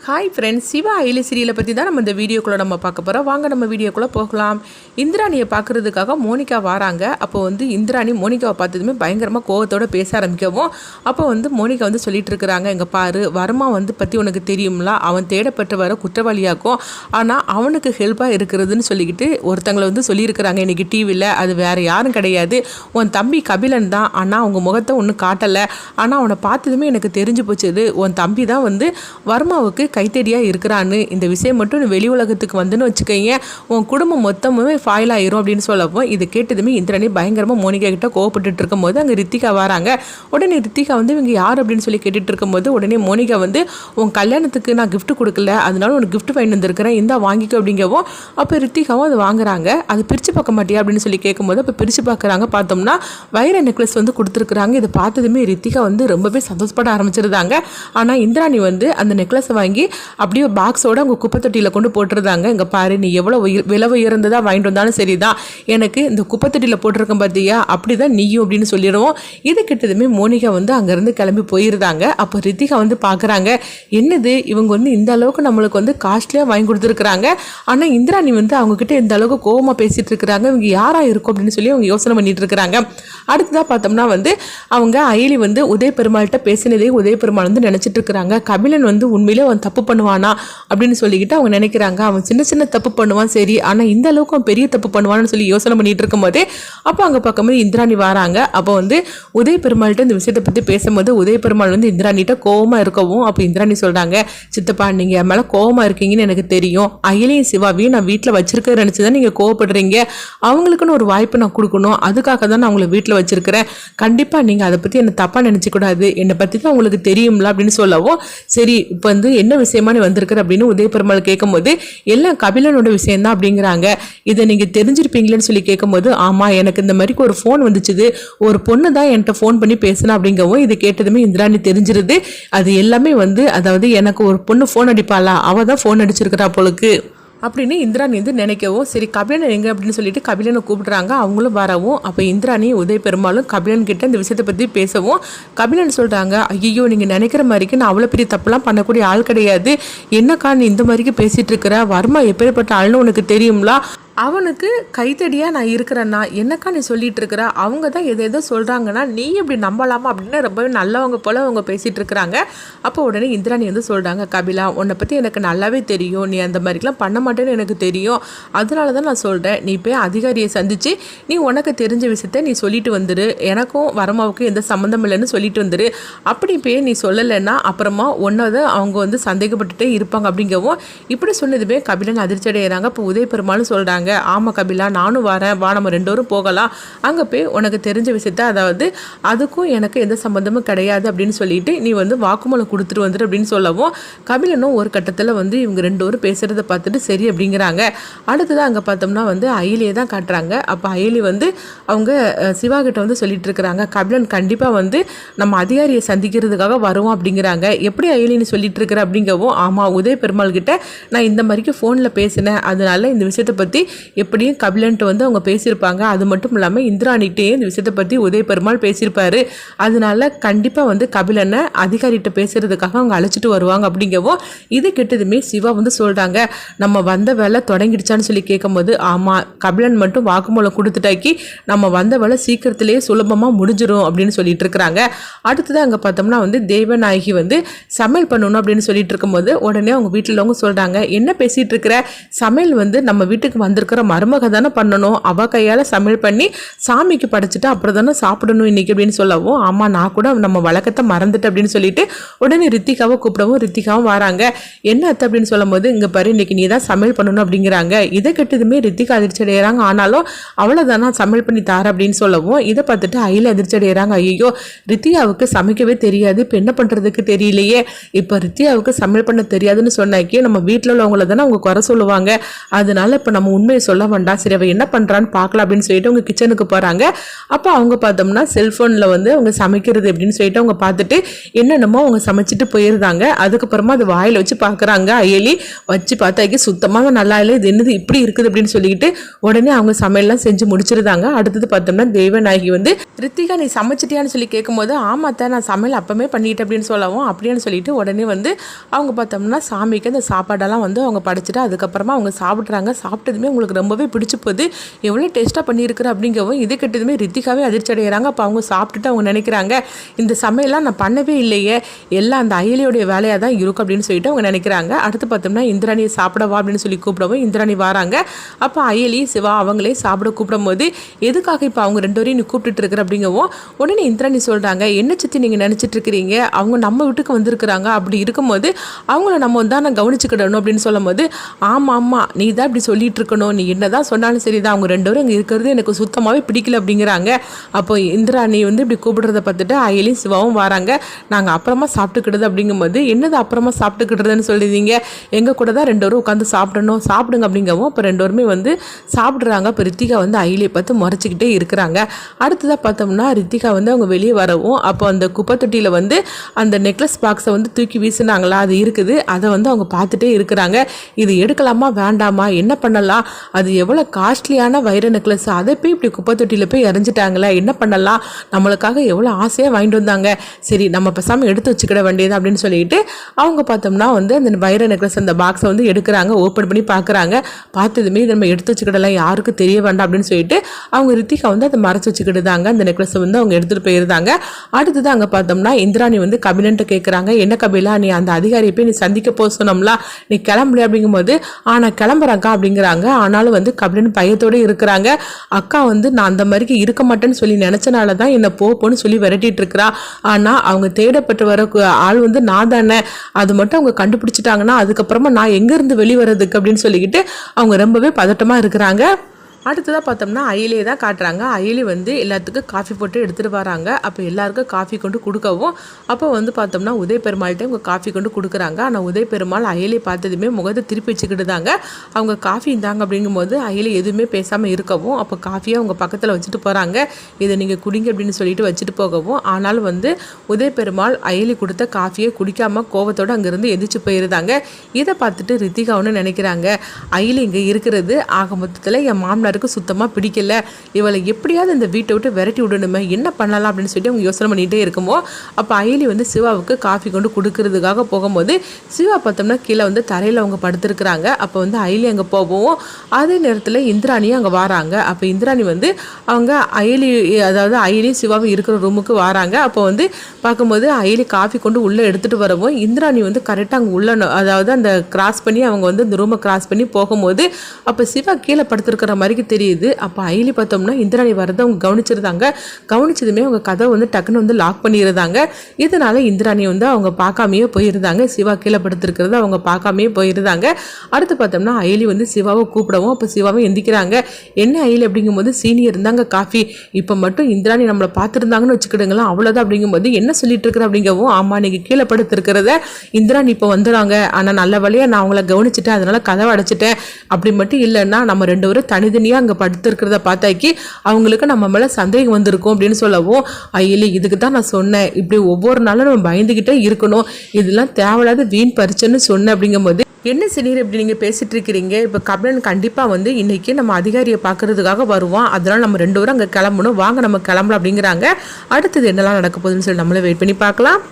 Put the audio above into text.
Hi friends, Siva Ayali சீரியலை பற்றி தான் நம்ம இந்த வீடியோக்குள்ளே நம்ம பார்க்க போகிறோம். வாங்க நம்ம வீடியோக்குள்ளே போகலாம். இந்திராணியை பார்க்குறதுக்காக மோனிகா வராங்க. அப்போ இந்திராணி மோனிகாவை பார்த்ததுமே பயங்கரமாக கோவத்தோடு பேச ஆரம்பிக்கவும், அப்போ மோனிகா சொல்லிட்டு இருக்கிறாங்க, எங்கள் பாரு வர்மா பற்றி உனக்கு தெரியும்ல, அவன் தேடப்பட்டு வர குற்றவாளியாக்கும், ஆனால் அவனுக்கு ஹெல்ப்பாக இருக்கிறதுன்னு சொல்லிக்கிட்டு ஒருத்தங்களை சொல்லியிருக்கிறாங்க இன்றைக்கி டிவியில். அது வேறு யாரும் கிடையாது, உன் தம்பி கபிலன் தான். ஆனால் அவங்க முகத்தை ஒன்றும் காட்டலை, ஆனால் அவனை பார்த்ததுமே எனக்கு தெரிஞ்சு போச்சுது, உன் தம்பி தான் வர்மாவுக்கு கைத்தடியாக இருக்கிறான்னு. இந்த விஷயம் மட்டும் வெளி உலகத்துக்கு வந்துன்னு வச்சுக்கோங்க, உன் குடும்பம் மொத்தமுமே ஃபாயில் ஆயிரும் அப்படின்னு சொல்லப்போ, இது கேட்டதுமே இந்திராணி பயங்கரமாக மோனிகா கிட்ட கோவப்பட்டு இருக்கும்போது அங்கே ரித்திகா வராங்க. உடனே ரித்திகா இவங்க யார் அப்படின்னு சொல்லி கேட்டுட்டு இருக்கும்போது உடனே மோனிகா உன் கல்யாணத்துக்கு நான் கிஃப்ட் கொடுக்கல, அதனால உனக்கு கிஃப்ட் வாங்கி வந்திருக்கிறேன், இந்தா வாங்கிக்கோ அப்படிங்கவும், அப்போ ரித்திகாவும் அது வாங்குறாங்க. அது பிரித்து பார்க்க மாட்டியா அப்படின்னு சொல்லி கேட்கும்போது அப்போ பிரித்து பார்க்குறாங்க. பார்த்தோம்னா வைர நெக்லஸ் கொடுத்துருக்குறாங்க. இதை பார்த்ததுமே ரித்திகா ரொம்பவே சந்தோஷப்பட ஆரம்பிச்சிருந்தாங்க. ஆனால் இந்திராணி அந்த நெக்லஸை வாங்கி அப்படியே பாக்ஸோட அவங்க குப்பை தொட்டியில் கொண்டு போட்டுருந்தாங்க. இங்கே பாரு, நீ எவ்வளோ விலை உயர்ந்ததாக வாங்கிட்டு வந்தாலும் சரிதான், எனக்கு இந்த குப்பை தொட்டியில் போட்டிருக்கேன் பார்த்தியா, அப்படி தான் நீயும் அப்படின்னு சொல்லிடுவோம். இது கிட்டதுமே மோனிகா அங்கேருந்து கிளம்பி போயிருந்தாங்க. அப்போ ரித்திகா பார்க்குறாங்க, என்னது இவங்க இந்த அளவுக்கு நம்மளுக்கு காஸ்ட்லியாக வாங்கி கொடுத்துருக்குறாங்க, ஆனால் இந்திராணி அவங்கக்கிட்ட இந்த அளவுக்கு கோவமாக பேசிகிட்டு இருக்கிறாங்க, இவங்க யாராக இருக்கும் அப்படின்னு சொல்லி அவங்க யோசனை பண்ணிட்டு இருக்கிறாங்க. அடுத்ததாக பார்த்தோம்னா அவங்க அயலி உதய பெருமாள்கிட்ட பேசினதே உதய பெருமாள் நினச்சிட்டு இருக்கிறாங்க. கபிலன் உண்மையிலே அவன் தப்பு பண்ணுவானா அப்படின்னு சொல்லிக்கிட்டு அவங்க நினைக்கிறாங்க. அவன் சின்ன சின்ன தப்பு பண்ணுவான் சரி, ஆனால் இந்த அளவுக்கு அவன் பெரிய தப்பு பண்ணுவான்னு சொல்லி யோசனை பண்ணிட்டு இருக்கும்போதே அப்போ அங்கே பார்க்கும்போது இந்திராணி வராங்க. அப்போ உதய பெருமாள்கிட்ட இந்த விஷயத்தை பற்றி பேசும்போது உதய பெருமாள் இந்திராணிகிட்ட கோவமாக இருக்கவும், அப்போ இந்திராணி சொல்கிறாங்க, சித்தப்பா நீங்கள் என் மேலே கோவமாக இருக்கீங்கன்னு எனக்கு தெரியும், அயலியும் சிவாவையும் நான் வீட்டில் வச்சிருக்க நினச்சி தான் நீங்கள் கோவப்படுறீங்க, அவங்களுக்குன்னு ஒரு வாய்ப்பு நான் கொடுக்கணும், அதுக்காக தான் நான் உங்களை வீட்டில் வச்சிருக்கிறேன், கண்டிப்பாக நீங்கள் அதை பற்றி என்னை தப்பாக நினச்சிக்கூடாது, என்னை பற்றி தான் உங்களுக்கு தெரியும்ல அப்படின்னு சொல்லவும், சரி இப்போ என்ன விஷயமா நீ வந்திருக்கிற அப்படின்னு உதய பெருமாள் கேட்கும்போது எல்லாம் கபிலனோட விஷயம் தான் அப்படிங்கிறாங்க. இதை நீங்கள் தெரிஞ்சிருப்பீங்களேன்னு சொல்லி கேட்கும்போது, ஆமாம் எனக்கு இந்த மாதிரி ஒரு ஃபோன் வந்துச்சுது, ஒரு பொண்ணு தான் என்கிட்ட ஃபோன் பண்ணி பேசினா அப்படிங்கவும், இது கேட்டதுமே இந்திராணி தெரிஞ்சிருது. அது எல்லாமே அதாவது எனக்கு ஒரு பொண்ணு ஃபோன் அடிப்பாளா, அவள் தான் ஃபோன் அடிச்சிருக்கிறா போலுக்கு அப்படின்னு இந்திராணி நினைக்கவும், சரி கபிலன் எங்கே அப்படின்னு சொல்லிட்டு கபிலனை கூப்பிடுறாங்க. அவங்களும் வரவும், அப்போ இந்திராணி உதய பெருமாளும் கபிலன் கிட்ட இந்த விஷயத்தை பற்றி பேசவும், கபிலன் சொல்கிறாங்க, ஐயோ நீங்கள் நினைக்கிற மாதிரிக்கு நான் அவ்வளோ பெரிய தப்புலாம் பண்ணக்கூடிய ஆள் கிடையாது, என்னக்கா நீ இந்த மாதிரிக்கு பேசிகிட்டு இருக்கிற, வர்மா எப்பேற்பட்ட ஆள்னு உனக்கு தெரியுங்களா, அவனுக்கு கைத்தடியாக நான் இருக்கிறேன்னா என்னக்கா நீ சொல்லிட்டு இருக்கிற, அவங்க தான் எதோ சொல்கிறாங்கன்னா நீ இப்படி நம்பலாமா அப்படின்னு ரொம்பவே நல்லவங்க போல் அவங்க பேசிகிட்டு இருக்கிறாங்க. அப்போ உடனே இந்திராணி சொல்கிறாங்க, கபிலா உன்னை பற்றி எனக்கு நல்லாவே தெரியும், நீ அந்த மாதிரிலாம் பண்ண மாட்டேன்னு எனக்கு தெரியும், அதனால தான் நான் சொல்கிறேன், நீ போய் அதிகாரியை சந்தித்து நீ உனக்கு தெரிஞ்ச விஷயத்த நீ சொல்லிட்டு வந்துரு, எனக்கும் வரமாவுக்கும் எந்த சம்மந்தம் இல்லைன்னு சொல்லிட்டு வந்துரு, அப்படி போய் நீ சொல்லலைன்னா அப்புறமா ஒன்னதை அவங்க சந்தேகப்பட்டுட்டே இருப்பாங்க அப்படிங்கவும், இப்படி சொன்னதுமே கபிலன் அதிர்ச்சி அடைகிறாங்க. இப்போ உதய பெருமாளும் சொல்கிறாங்க, ஆமாம் கபிலா நானும் வரேன், வா நம்ம ரெண்டோரும் போகலாம், அங்கே போய் உனக்கு தெரிஞ்ச விஷயத்த, அதாவது அதுக்கும் எனக்கு எந்த சம்மந்தமும் கிடையாது அப்படின்னு சொல்லிட்டு நீ வாக்குமூலம் கொடுத்துட்டு வந்துரு அப்படின்னு சொல்லவும், கபிலனும் ஒரு கட்டத்தில் இவங்க ரெண்டோரும் பேசுகிறத பார்த்துட்டு சரி அப்படிங்கிறாங்க. அடுத்ததான் அங்கே பார்த்தோம்னா அயலியை தான் காட்டுறாங்க. அப்போ அயலி அவங்க சிவா கிட்ட சொல்லிட்டு இருக்கிறாங்க, கபிலன் கண்டிப்பாக நம்ம அதிகாரியை சந்திக்கிறதுக்காக வருவோம் அப்படிங்கிறாங்க. எப்படி அயலின்னு சொல்லிட்டு இருக்கிற அப்படிங்கவும், ஆமாம் உதய பெருமாள் கிட்ட நான் இந்த மாதிரிக்கு ஃபோனில் பேசினேன், அதனால இந்த விஷயத்தை பற்றி எப்படியும் கபிலன்ட்டு அவங்க பேசியிருப்பாங்க, அது மட்டும் இல்லாமல் இந்திராணிகிட்டே இந்த விஷயத்தை பற்றி உதய பெருமாள் பேசியிருப்பாரு, அதனால கண்டிப்பாக கபிலனை அதிகாரிகிட்ட பேசுறதுக்காக அவங்க அழைச்சிட்டு வருவாங்க அப்படிங்கவும், இது கெட்டதுமே சிவா சொல்கிறாங்க, நம்ம வந்த வேலை தொடங்கிடுச்சான்னு சொல்லி கேட்கும்போது, ஆமாம் கபிலன் மட்டும் வாக்குமூலம் கொடுத்துட்டாக்கி நம்ம வந்த வேலை சீக்கிரத்திலேயே சுலபமாக முடிஞ்சிடும் அப்படின்னு சொல்லிட்டு இருக்கிறாங்க. அடுத்தது அங்கே பார்த்தோம்னா தேவநாயகி சமையல் பண்ணணும் அப்படின்னு சொல்லிட்டு இருக்கும்போது உடனே அவங்க வீட்டில் உள்ளவங்க சொல்கிறாங்க, என்ன பேசிகிட்டு இருக்கிற, சமையல் நம்ம வீட்டுக்கு வந்திருக்கிற மருமக தானே பண்ணணும், அவ கையால் சமையல் பண்ணி சாமிக்கு படைச்சிட்டு அப்புறம் தானே சாப்பிடணும் இன்னைக்கு அப்படின்னு சொல்லவும், ஆமாம் நான் கூட நம்ம வழக்கத்தை மறந்துட்டு அப்படின்னு சொல்லிட்டு உடனே ரித்திகாவை கூப்பிடவும் ரித்திகாவும் வராங்க. என்ன அத்தை அப்படின்னு சொல்லும் போது, இங்கே பாரு இன்னைக்கு நீ தான் சமையல் பண்ணணும் அப்படிங்கிறாங்க. இதை கெட்டதுமே ரித்திகா அதிர்ச்சி அடைகிறாங்க. ஆனாலும் அவ்வளோதானா சமையல் பண்ணி தார அப்படின்னு சொல்லவும், இதை பார்த்துட்டு அயில அதிர்ச்சி அடைகிறாங்க. ஐயோ ரித்திகாவுக்கு சமைக்கவே தெரியாது, இப்போ என்ன பண்ணுறதுக்கு தெரியலையே, இப்போ ரித்திகாவுக்கு சமையல் பண்ண தெரியாதுன்னு சொன்னாக்கே நம்ம வீட்டில் உள்ளவங்கள தானே அவங்க குறை சொல்லுவாங்க, அதனால இப்போ நம்ம உண்மை உண்மையை சொல்ல வேண்டாம், சரி அவள் என்ன பண்ணுறான்னு பார்க்கலாம் அப்படின்னு சொல்லிட்டு அவங்க கிச்சனுக்கு போகிறாங்க. அப்போ அவங்க பார்த்தோம்னா செல்ஃபோனில் வந்து அவங்க சமைக்கிறது அப்படின்னு சொல்லிட்டு அவங்க பார்த்துட்டு என்னென்னமோ அவங்க சமைச்சிட்டு போயிருந்தாங்க. அதுக்கப்புறமா அது வாயில் வச்சு பார்க்குறாங்க. அயலி வச்சு பார்த்தாக்கி சுத்தமாக நல்லா இல்லை, இது என்னது இப்படி இருக்குது அப்படின்னு சொல்லிக்கிட்டு உடனே அவங்க சமையல்லாம் செஞ்சு முடிச்சிருந்தாங்க. அடுத்தது பார்த்தோம்னா தெய்வநாயகி வந்து ரித்திகா நீ சமைச்சிட்டியான்னு சொல்லி கேட்கும்போது ஆமாத்த நான் சமையல் அப்பமே பண்ணிட்டேன் அப்படின்னு சொல்லவும் அப்படின்னு சொல்லிட்டு உடனே வந்து அவங்க பார்த்தோம்னா சாமிக்கு அந்த சாப்பாடெல்லாம் வந்து அவங்க படைச்சிட்டு அதுக்கப்புறமா அவங்க சாப்பிட்றாங்க. சாப்பிட்டதுமே உங்களுக்கு ரொம்பவே பிடிச்சி போகுது, எவ்வளோ டேஸ்ட்டாக பண்ணியிருக்கிற அப்படிங்கவும் இது கெட்டதுமே ரித்திகாவே அதிர்ச்சி அடைகிறாங்க. அப்போ அவங்க சாப்பிட்டுட்டு அவங்க நினைக்கிறாங்க இந்த சமையல்லாம் நான் பண்ணவே இல்லையே, எல்லாம் அந்த அயலியோடைய வேலையாக தான் இருக்கும் அப்படின்னு சொல்லிட்டு அவங்க நினைக்கிறாங்க. அடுத்து பார்த்தோம்னா இந்திராணியை சாப்பிடவா அப்படின்னு சொல்லி கூப்பிடவும் இந்திராணி வராங்க. அப்போ அயலி சிவா அவங்களே சாப்பிட கூப்பிடும் போது எதுக்காக இப்போ அவங்க 2 பேரையும் நீ கூப்பிட்டுட்டு இருக்கிற அப்படிங்கவும் உடனே இந்திராணி சொல்கிறாங்க என்ன சித்தி நீங்கள் நினச்சிட்டு இருக்கிறீங்க, அவங்க நம்ம வீட்டுக்கு வந்திருக்கிறாங்க, அப்படி இருக்கும்போது அவங்கள நம்ம தான் நான் கவனிச்சுக்கிடணும் அப்படின்னு சொல்லும் போது ஆமாம் நீ தான் இப்படி சொல்லிட்டு இருக்கணும், நீ என்ன தான் சொன்னாலும் சரி தான், அவங்க 2 பேரும் இங்கே இருக்கிறது எனக்கு சுத்தமாகவே பிடிக்கல அப்படிங்கிறாங்க. அப்போ இந்திராணி வந்து இப்படி கூப்பிடுறத பார்த்துட்டு அயலியும் சிவாவும் வராங்க. நாங்கள் அப்புறமா சாப்பிட்டுக்கிடுது அப்படிங்கும்போது என்னது அப்புறமா சாப்பிட்டுக்கிடுறதுன்னு சொல்லிடுறீங்க, எங்கள் கூட தான் 2 பேரும் உட்காந்து சாப்பிடணும், சாப்பிடுங்க அப்படிங்கவும் அப்போ 2 பேருமே வந்து சாப்பிட்றாங்க. இப்போ ரித்திகா வந்து அயலியை பார்த்து முறைச்சிக்கிட்டே இருக்கிறாங்க. அடுத்ததாக பார்த்தோம்னா ரித்திகா வந்து அவங்க வெளியே வரவும் அப்போ அந்த குப்பை தொட்டியில் வந்து அந்த நெக்லஸ் பாக்ஸை வந்து தூக்கி வீசினாங்களா அது இருக்குது, அதை வந்து அவங்க பார்த்துட்டே இருக்கிறாங்க. இது எடுக்கலாமா வேண்டாமா, என்ன பண்ணலாம், அது எவ்வளோ காஸ்ட்லியான வைர நெக்லஸ், அதை போய் இப்படி குப்பை தொட்டியில் போய் எறிஞ்சிட்டாங்களே, என்ன பண்ணலாம், நம்மளுக்காக எவ்வளோ ஆசையாக வாங்கிட்டு வந்தாங்க, சரி நம்ம பேசாமல் எடுத்து வச்சுக்கிட வேண்டியது அப்படின்னு சொல்லிட்டு அவங்க பார்த்தோம்னா வந்து அந்த வைர நெக்லஸ் அந்த பாக்ஸை வந்து எடுக்கிறாங்க. ஓப்பன் பண்ணி பார்க்குறாங்க. பார்த்ததுமே இதை நம்ம எடுத்து வச்சுக்கிடலாம், யாருக்கும் தெரிய வேண்டாம் அப்படின்னு சொல்லிட்டு அவங்க ரித்திகா வந்து அதை மறைச்சு வச்சுக்கிட்டுதாங்க. அந்த நெக்லஸை வந்து அவங்க எடுத்துகிட்டு போயிருந்தாங்க. அடுத்தது அங்கே பார்த்தோம்னா இந்திராணி வந்து கபிலன்ட்டு கேட்குறாங்க, என்ன கபிலா நீ அந்த அதிகாரியை போய் நீ சந்திக்க போக சொன்னோம்ல, நீ கிளம்பல அப்படிங்கும்போது நான் கிளம்புறேன்க்கா அப்படிங்கிறாங்க. ஆனாலும் வந்து கபிலன் பயத்தோடு இருக்கிறாங்க. அக்கா வந்து நான் அந்த மாதிரி இருக்க மாட்டேன்னு சொல்லி நினச்சனால தான் என்னை போன்னு சொல்லி விரட்டிட்டு இருக்கிறா, ஆனால் அவங்க தேடப்பட்டு வர ஆள் வந்து நான் தானே, அது மட்டும் அவங்க கண்டுபிடிச்சிட்டாங்கன்னா அதுக்கப்புறமா நான் எங்கேருந்து வெளிவரதுக்கு அப்படின்னு சொல்லிக்கிட்டு அவங்க ரொம்பவே பதட்டமாக இருக்கிறாங்க. அடுத்ததாக பார்த்தோம்னா அயலியை தான் காட்டுறாங்க. அயலி வந்து எல்லாத்துக்கும் காஃபி போட்டு எடுத்துகிட்டு வராங்க. அப்போ எல்லாருக்கும் காஃபி கொண்டு கொடுக்கவும் அப்போ வந்து பார்த்தோம்னா உதய பெருமாள்கிட்ட அவங்க காஃபி கொண்டு கொடுக்குறாங்க. ஆனால் உதய பெருமாள் அயலி பார்த்ததுமே முகத்தை திருப்பி வச்சுக்கிட்டு தாங்க அவங்க காஃபி இருந்தாங்க. அப்படிங்கும்போது அயலி எதுவுமே பேசாமல் இருக்கவும் அப்போ காஃபியை அவங்க பக்கத்தில் வச்சுட்டு போகிறாங்க. இதை நீங்கள் குடிங்க அப்படின்னு சொல்லிட்டு வச்சுட்டு போகவும் ஆனாலும் வந்து உதய பெருமாள் அயலி கொடுத்த காஃபியை குடிக்காமல் கோவத்தோடு அங்கேருந்து எதிர்த்து போயிருந்தாங்க. இதை பார்த்துட்டு ரித்திகா ஒன்று நினைக்கிறாங்க, அயலி இங்கே இருக்கிறது ஆக மொத்தத்தில் என் மாமனார் சுத்தமா பிடிக்கல, இவளை எப்படியாவது இந்த வீட்டை விட்டு விரட்டி விடணுமே, என்ன பண்ணலாம் அப்படின்னு சொல்லி அவங்க யோசனை பண்ணிட்டே இருக்குமோ அப்போ அயலி வந்து சிவாவுக்கு காஃபி கொண்டு கொடுக்கறதுக்காக போகும்போது சிவா பார்த்தோம்னா கீழே வந்து தரையில் அவங்க படுத்திருக்கிறாங்க. அப்போ வந்து அயலி அங்கே போவோம். அதே நேரத்தில் இந்திராணியும் அங்கே வராங்க. அப்போ இந்திராணி வந்து அவங்க அயலி அதாவது அயலியும் சிவாவும் இருக்கிற ரூமுக்கு வராங்க. அப்போ வந்து பார்க்கும்போது அயலி காஃபி கொண்டு உள்ளே எடுத்துகிட்டு வரவும் இந்திராணி வந்து கரெக்டாக அங்கே உள்ள அதாவது அந்த கிராஸ் பண்ணி அவங்க வந்து இந்த ரூமை கிராஸ் பண்ணி போகும்போது அப்போ சிவா கீழே படுத்திருக்கிற மாதிரி தெரியுது. அப்போ அயலி பார்த்தோம்னா இந்திராணி வரதை அவங்க கவனிச்சிருந்தாங்க. கவனிச்சதுமே அவங்க கதை வந்து டக்குன்னு வந்து லாக் பண்ணியிருந்தாங்க. இதனால இந்திராணி வந்து அவங்க பார்க்காமையே போயிருந்தாங்க. சிவா கீழே படுத்திருக்கிறத அவங்க பார்க்காமையே போயிருந்தாங்க. அடுத்து பார்த்தோம்னா அயலி வந்து சிவாவை கூப்பிடவும் அப்போ சிவாவை எந்திக்கிறாங்க. என்ன அயலி அப்படிங்கும்போது சீனியர் இருந்தாங்க காஃபி, இப்போ மட்டும் இந்திராணி நம்மளை பார்த்துருந்தாங்கன்னு வச்சுக்கிடுங்களா அவ்வளோதான் அப்படிங்கும்போது என்ன சொல்லிட்டு இருக்கிற அப்படிங்கவும் ஆமாம் நீங்கள் கீழே படுத்திருக்கிறத இந்திராணி இப்போ வந்துடுறாங்க, ஆனால் நல்ல வழியாக நான் அவங்கள கவனிச்சுட்டேன், அதனால கதவை அடைச்சிட்டேன், அப்படி மட்டும் இல்லைன்னா நம்ம 2 பேரும் தனித்தனியாக அங்கே படுத்திருக்கிறத பார்த்தாக்கி அவங்களுக்கு நம்ம மேலே சந்தேகம் வந்திருக்கும் அப்படின்னு சொல்லவும் அயலி இதுக்கு தான் நான் சொன்னேன், இப்படி ஒவ்வொரு நாளும் நம்ம பயந்துக்கிட்டே இருக்கணும், இதெல்லாம் தேவையில்லாத வீண் பறிச்சுன்னு சொன்னேன் அப்படிங்கும்போது என்ன சீனியர் இப்படி நீங்கள் பேசிகிட்டு இருக்கிறீங்க, இப்போ கபிலன் கண்டிப்பாக வந்து இன்றைக்கி நம்ம அதிகாரியை பார்க்கறதுக்காக வருவான், அதனால் நம்ம 2 பேரும் அங்கே கிளம்பணும், வாங்க நம்ம கிளம்பலாம் அப்படிங்கிறாங்க. அடுத்தது என்னெல்லாம் நடக்க போகுதுன்னு சொல்லி நம்மளே வெயிட் பண்ணி பார்க்கலாம்.